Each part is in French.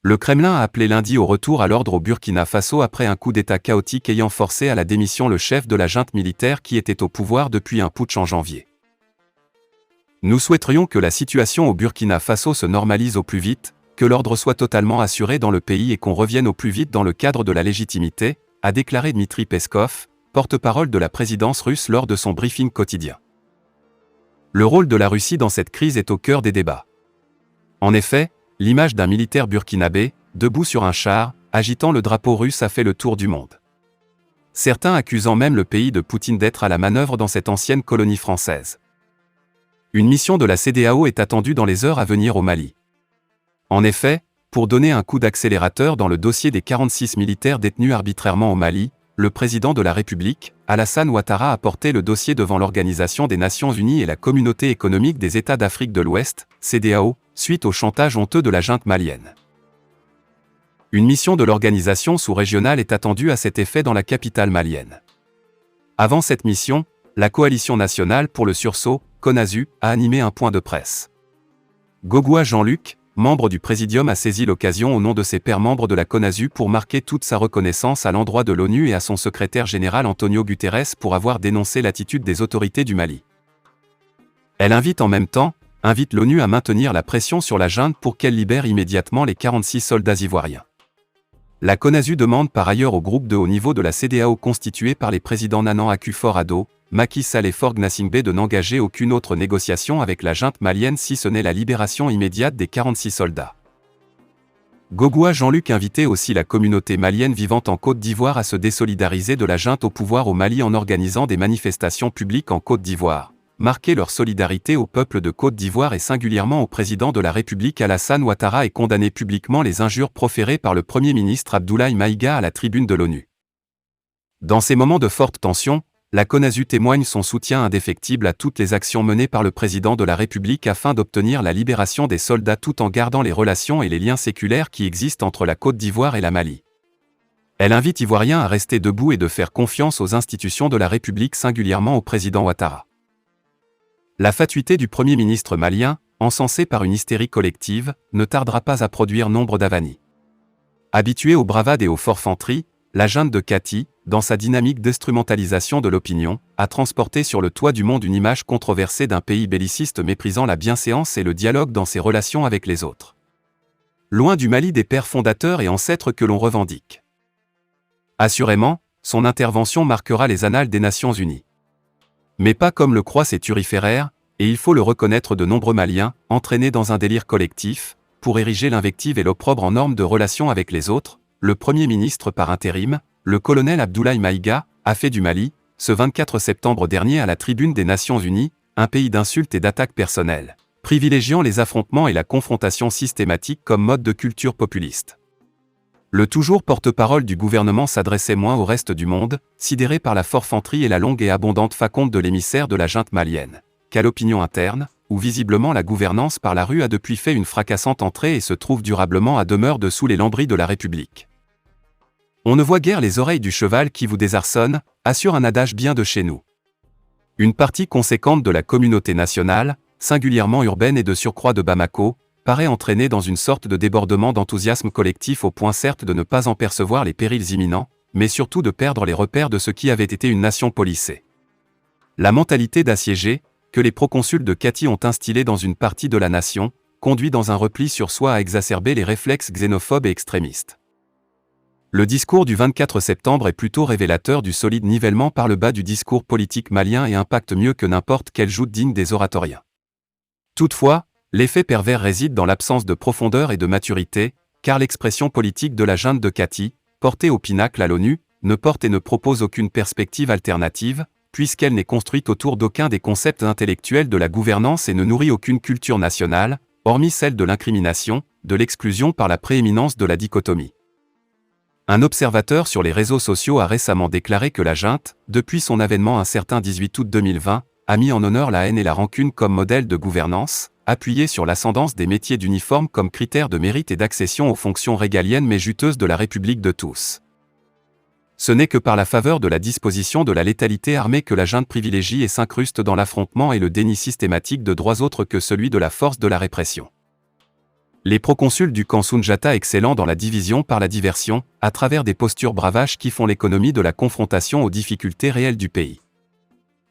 Le Kremlin a appelé lundi au retour à l'ordre au Burkina Faso après un coup d'État chaotique ayant forcé à la démission le chef de la junte militaire qui était au pouvoir depuis un putsch en janvier. Nous souhaiterions que la situation au Burkina Faso se normalise au plus vite, que l'ordre soit totalement assuré dans le pays et qu'on revienne au plus vite dans le cadre de la légitimité, a déclaré Dmitri Peskov, porte-parole de la présidence russe lors de son briefing quotidien. Le rôle de la Russie dans cette crise est au cœur des débats. En effet, l'image d'un militaire burkinabé, debout sur un char, agitant le drapeau russe a fait le tour du monde. Certains accusant même le pays de Poutine d'être à la manœuvre dans cette ancienne colonie française. Une mission de la CEDEAO est attendue dans les heures à venir au Mali. En effet, pour donner un coup d'accélérateur dans le dossier des 46 militaires détenus arbitrairement au Mali, le président de la République, Alassane Ouattara, a porté le dossier devant l'Organisation des Nations Unies et la Communauté économique des États d'Afrique de l'Ouest, CEDEAO, suite au chantage honteux de la junte malienne. Une mission de l'organisation sous-régionale est attendue à cet effet dans la capitale malienne. Avant cette mission, la Coalition nationale pour le sursaut, CONASU, a animé un point de presse. Gogua Jean-Luc, membre du Présidium, a saisi l'occasion au nom de ses pairs membres de la CONASU pour marquer toute sa reconnaissance à l'endroit de l'ONU et à son secrétaire général Antonio Guterres pour avoir dénoncé l'attitude des autorités du Mali. Elle invite l'ONU à maintenir la pression sur la junte pour qu'elle libère immédiatement les 46 soldats ivoiriens. La CONASU demande par ailleurs au groupe de haut niveau de la CEDEAO constitué par les présidents Nana Akufo-Addo, Macky Sall et Faure Gnassingbé de n'engager aucune autre négociation avec la junte malienne si ce n'est la libération immédiate des 46 soldats. Gogua Jean-Luc invitait aussi la communauté malienne vivant en Côte d'Ivoire à se désolidariser de la junte au pouvoir au Mali en organisant des manifestations publiques en Côte d'Ivoire, marquer leur solidarité au peuple de Côte d'Ivoire et singulièrement au président de la République Alassane Ouattara et condamner publiquement les injures proférées par le Premier ministre Abdoulaye Maïga à la tribune de l'ONU. Dans ces moments de forte tension, la CONASU témoigne son soutien indéfectible à toutes les actions menées par le président de la République afin d'obtenir la libération des soldats tout en gardant les relations et les liens séculaires qui existent entre la Côte d'Ivoire et la Mali. Elle invite Ivoiriens à rester debout et de faire confiance aux institutions de la République, singulièrement au président Ouattara. La fatuité du Premier ministre malien, encensée par une hystérie collective, ne tardera pas à produire nombre d'avanies. Habituée aux bravades et aux forfanteries, la junte de Kati, dans sa dynamique d'instrumentalisation de l'opinion, a transporté sur le toit du monde une image controversée d'un pays belliciste méprisant la bienséance et le dialogue dans ses relations avec les autres. Loin du Mali des pères fondateurs et ancêtres que l'on revendique. Assurément, son intervention marquera les annales des Nations Unies. Mais pas comme le croient ses turiféraires, et il faut le reconnaître, de nombreux Maliens, entraînés dans un délire collectif, pour ériger l'invective et l'opprobre en norme de relation avec les autres, le Premier ministre par intérim, le colonel Abdoulaye Maïga, a fait du Mali, ce 24 septembre dernier à la tribune des Nations Unies, un pays d'insultes et d'attaques personnelles, privilégiant les affrontements et la confrontation systématique comme mode de culture populiste. Le toujours porte-parole du gouvernement s'adressait moins au reste du monde, sidéré par la forfanterie et la longue et abondante faconde de l'émissaire de la junte malienne, qu'à l'opinion interne, où visiblement la gouvernance par la rue a depuis fait une fracassante entrée et se trouve durablement à demeure dessous les lambris de la République. On ne voit guère les oreilles du cheval qui vous désarçonne, assure un adage bien de chez nous. Une partie conséquente de la communauté nationale, singulièrement urbaine et de surcroît de Bamako, paraît entraînée dans une sorte de débordement d'enthousiasme collectif au point certes de ne pas en percevoir les périls imminents, mais surtout de perdre les repères de ce qui avait été une nation policée. La mentalité d'assiégé, que les proconsuls de Kati ont instillée dans une partie de la nation, conduit dans un repli sur soi à exacerber les réflexes xénophobes et extrémistes. Le discours du 24 septembre est plutôt révélateur du solide nivellement par le bas du discours politique malien et impacte mieux que n'importe quelle joute digne des oratoriens. Toutefois, l'effet pervers réside dans l'absence de profondeur et de maturité, car l'expression politique de la junte de Kati, portée au pinacle à l'ONU, ne porte et ne propose aucune perspective alternative, puisqu'elle n'est construite autour d'aucun des concepts intellectuels de la gouvernance et ne nourrit aucune culture nationale, hormis celle de l'incrimination, de l'exclusion par la prééminence de la dichotomie. Un observateur sur les réseaux sociaux a récemment déclaré que la junte, depuis son avènement un certain 18 août 2020, a mis en honneur la haine et la rancune comme modèle de gouvernance, appuyé sur l'ascendance des métiers d'uniforme comme critère de mérite et d'accession aux fonctions régaliennes mais juteuses de la République de tous. Ce n'est que par la faveur de la disposition de la létalité armée que la junte privilégie et s'incruste dans l'affrontement et le déni systématique de droits autres que celui de la force de la répression. Les proconsuls du camp Sunjata excellant dans la division par la diversion, à travers des postures bravaches qui font l'économie de la confrontation aux difficultés réelles du pays.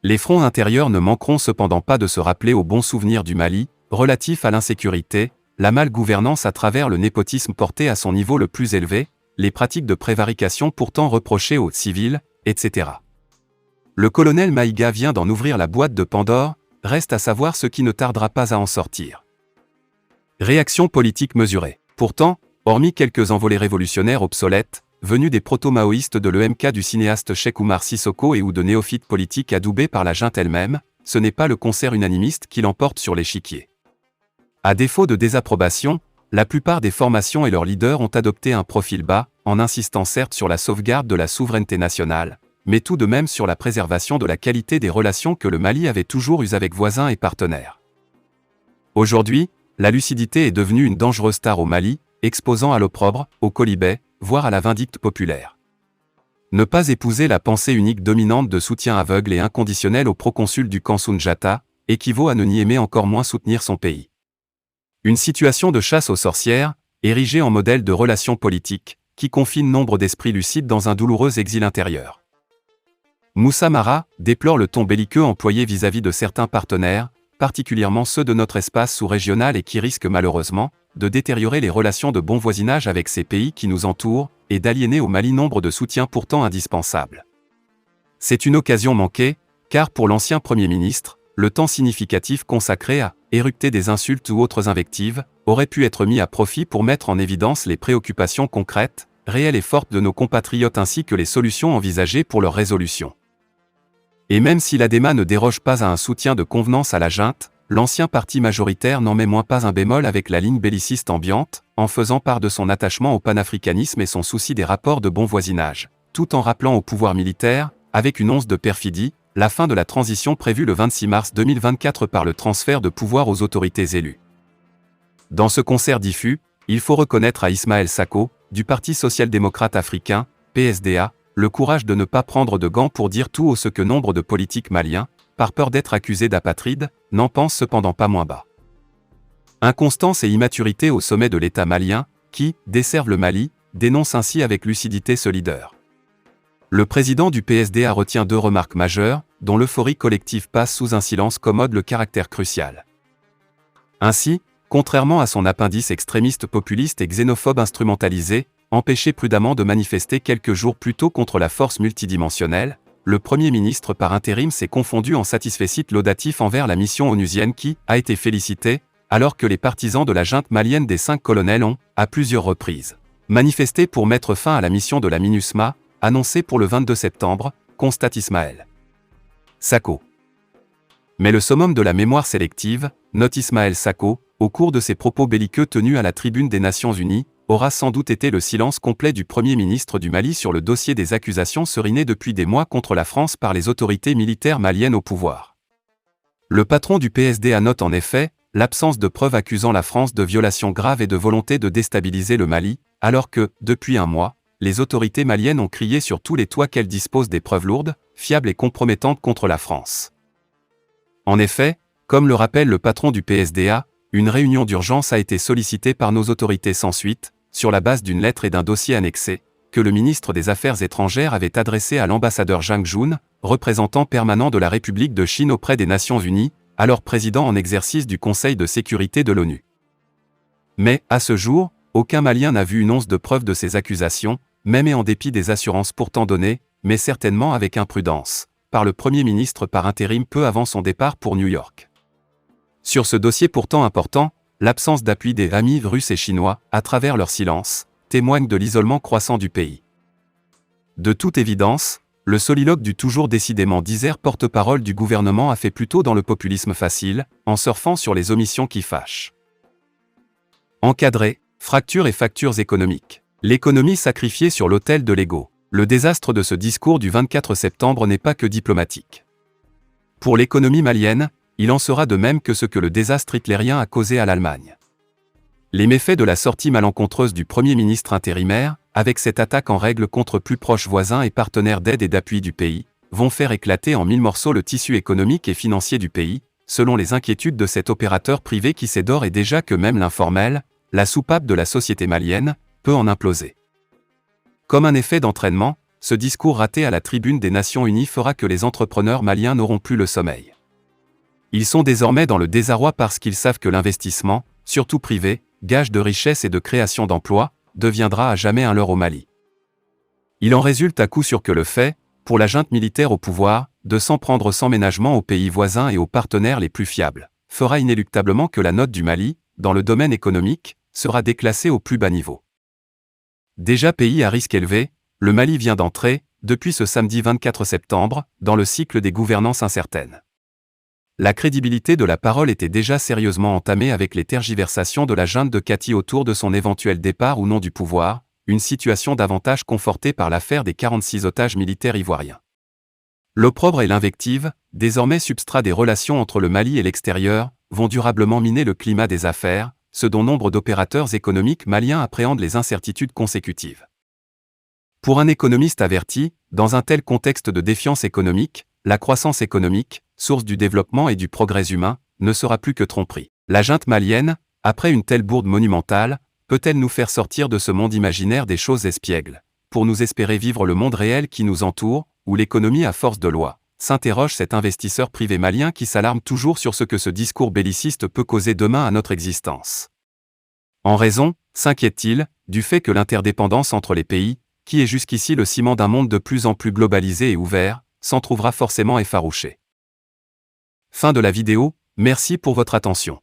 Les fronts intérieurs ne manqueront cependant pas de se rappeler aux bons souvenirs du Mali, relatifs à l'insécurité, la mal-gouvernance à travers le népotisme porté à son niveau le plus élevé, les pratiques de prévarication pourtant reprochées aux civils, etc. Le colonel Maïga vient d'en ouvrir la boîte de Pandore, reste à savoir ce qui ne tardera pas à en sortir. Réaction politique mesurée. Pourtant, hormis quelques envolées révolutionnaires obsolètes, venus des proto-maoïstes de l'EMK du cinéaste Cheikh Oumar Sissoko et ou de néophytes politiques adoubés par la junte elle-même, ce n'est pas le concert unanimiste qui l'emporte sur l'échiquier. À défaut de désapprobation, la plupart des formations et leurs leaders ont adopté un profil bas, en insistant certes sur la sauvegarde de la souveraineté nationale, mais tout de même sur la préservation de la qualité des relations que le Mali avait toujours eues avec voisins et partenaires. Aujourd'hui, la lucidité est devenue une dangereuse star au Mali, exposant à l'opprobre, au quolibet, voire à la vindicte populaire. Ne pas épouser la pensée unique dominante de soutien aveugle et inconditionnel au proconsul du camp Sunjata, équivaut à ne ni aimer encore moins soutenir son pays. Une situation de chasse aux sorcières, érigée en modèle de relations politiques, qui confine nombre d'esprits lucides dans un douloureux exil intérieur. Moussa Mara déplore le ton belliqueux employé vis-à-vis de certains partenaires, particulièrement ceux de notre espace sous-régional et qui risquent malheureusement de détériorer les relations de bon voisinage avec ces pays qui nous entourent et d'aliéner au Mali nombre de soutiens pourtant indispensables. C'est une occasion manquée, car pour l'ancien Premier ministre, le temps significatif consacré à éructer des insultes ou autres invectives aurait pu être mis à profit pour mettre en évidence les préoccupations concrètes, réelles et fortes de nos compatriotes ainsi que les solutions envisagées pour leur résolution. Et même si l'ADEMA ne déroge pas à un soutien de convenance à la junte, l'ancien parti majoritaire n'en met moins pas un bémol avec la ligne belliciste ambiante, en faisant part de son attachement au panafricanisme et son souci des rapports de bon voisinage, tout en rappelant au pouvoir militaire, avec une once de perfidie, la fin de la transition prévue le 26 mars 2024 par le transfert de pouvoir aux autorités élues. Dans ce concert diffus, il faut reconnaître à Ismaël Sako, du Parti social-démocrate africain, PSDA, le courage de ne pas prendre de gants pour dire tout haut ce que nombre de politiques maliens, par peur d'être accusés d'apatrides, n'en pensent cependant pas moins bas. Inconstance et immaturité au sommet de l'État malien, qui desservent le Mali, dénonce ainsi avec lucidité ce leader. Le président du PSDA retient deux remarques majeures, dont l'euphorie collective passe sous un silence commode le caractère crucial. Ainsi, contrairement à son appendice extrémiste populiste et xénophobe instrumentalisé, empêché prudemment de manifester quelques jours plus tôt contre la force multidimensionnelle, le Premier ministre par intérim s'est confondu en satisfecit laudatif envers la mission onusienne qui a été félicitée, alors que les partisans de la junte malienne des 5 colonels ont, à plusieurs reprises, manifesté pour mettre fin à la mission de la MINUSMA, annoncée pour le 22 septembre, constate Ismaël Sako. Mais le summum de la mémoire sélective, note Ismaël Sako, au cours de ses propos belliqueux tenus à la tribune des Nations Unies, aura sans doute été le silence complet du Premier ministre du Mali sur le dossier des accusations serinées depuis des mois contre la France par les autorités militaires maliennes au pouvoir. Le patron du PSDA note en effet l'absence de preuves accusant la France de violations graves et de volonté de déstabiliser le Mali, alors que, depuis un mois, les autorités maliennes ont crié sur tous les toits qu'elles disposent des preuves lourdes, fiables et compromettantes contre la France. En effet, comme le rappelle le patron du PSDA, une réunion d'urgence a été sollicitée par nos autorités sans suite, sur la base d'une lettre et d'un dossier annexé, que le ministre des Affaires étrangères avait adressé à l'ambassadeur Zhang Jun, représentant permanent de la République de Chine auprès des Nations Unies, alors président en exercice du Conseil de sécurité de l'ONU. Mais, à ce jour, aucun Malien n'a vu une once de preuve de ces accusations, même et en dépit des assurances pourtant données, mais certainement avec imprudence, par le Premier ministre par intérim peu avant son départ pour New York. Sur ce dossier pourtant important, l'absence d'appui des amis russes et chinois, à travers leur silence, témoigne de l'isolement croissant du pays. De toute évidence, le soliloque du toujours décidément disert porte-parole du gouvernement a fait plutôt dans le populisme facile, en surfant sur les omissions qui fâchent. Encadrer, fractures et factures économiques. L'économie sacrifiée sur l'autel de l'ego. Le désastre de ce discours du 24 septembre n'est pas que diplomatique. Pour l'économie malienne, il en sera de même que ce que le désastre hitlérien a causé à l'Allemagne. Les méfaits de la sortie malencontreuse du Premier ministre intérimaire, avec cette attaque en règle contre plus proches voisins et partenaires d'aide et d'appui du pays, vont faire éclater en 1000 morceaux le tissu économique et financier du pays, selon les inquiétudes de cet opérateur privé qui sait d'ores et déjà que même l'informel, la soupape de la société malienne peut en imploser. Comme un effet d'entraînement, ce discours raté à la tribune des Nations Unies fera que les entrepreneurs maliens n'auront plus le sommeil. Ils sont désormais dans le désarroi parce qu'ils savent que l'investissement, surtout privé, gage de richesse et de création d'emplois, deviendra à jamais un leurre au Mali. Il en résulte à coup sûr que le fait, pour la junte militaire au pouvoir, de s'en prendre sans ménagement aux pays voisins et aux partenaires les plus fiables, fera inéluctablement que la note du Mali, dans le domaine économique, sera déclassée au plus bas niveau. Déjà pays à risque élevé, le Mali vient d'entrer, depuis ce samedi 24 septembre, dans le cycle des gouvernances incertaines. La crédibilité de la parole était déjà sérieusement entamée avec les tergiversations de la junte de Kati autour de son éventuel départ ou non du pouvoir, une situation davantage confortée par l'affaire des 46 otages militaires ivoiriens. L'opprobre et l'invective, désormais substrat des relations entre le Mali et l'extérieur, vont durablement miner le climat des affaires, ce dont nombre d'opérateurs économiques maliens appréhendent les incertitudes consécutives. Pour un économiste averti, dans un tel contexte de défiance économique, la croissance économique, source du développement et du progrès humain, ne sera plus que tromperie. La junte malienne, après une telle bourde monumentale, peut-elle nous faire sortir de ce monde imaginaire des choses espiègles, pour nous espérer vivre le monde réel qui nous entoure, où l'économie à force de loi, s'interroge cet investisseur privé malien qui s'alarme toujours sur ce que ce discours belliciste peut causer demain à notre existence. En raison, s'inquiète-t-il, du fait que l'interdépendance entre les pays, qui est jusqu'ici le ciment d'un monde de plus en plus globalisé et ouvert, s'en trouvera forcément effarouché. Fin de la vidéo, merci pour votre attention.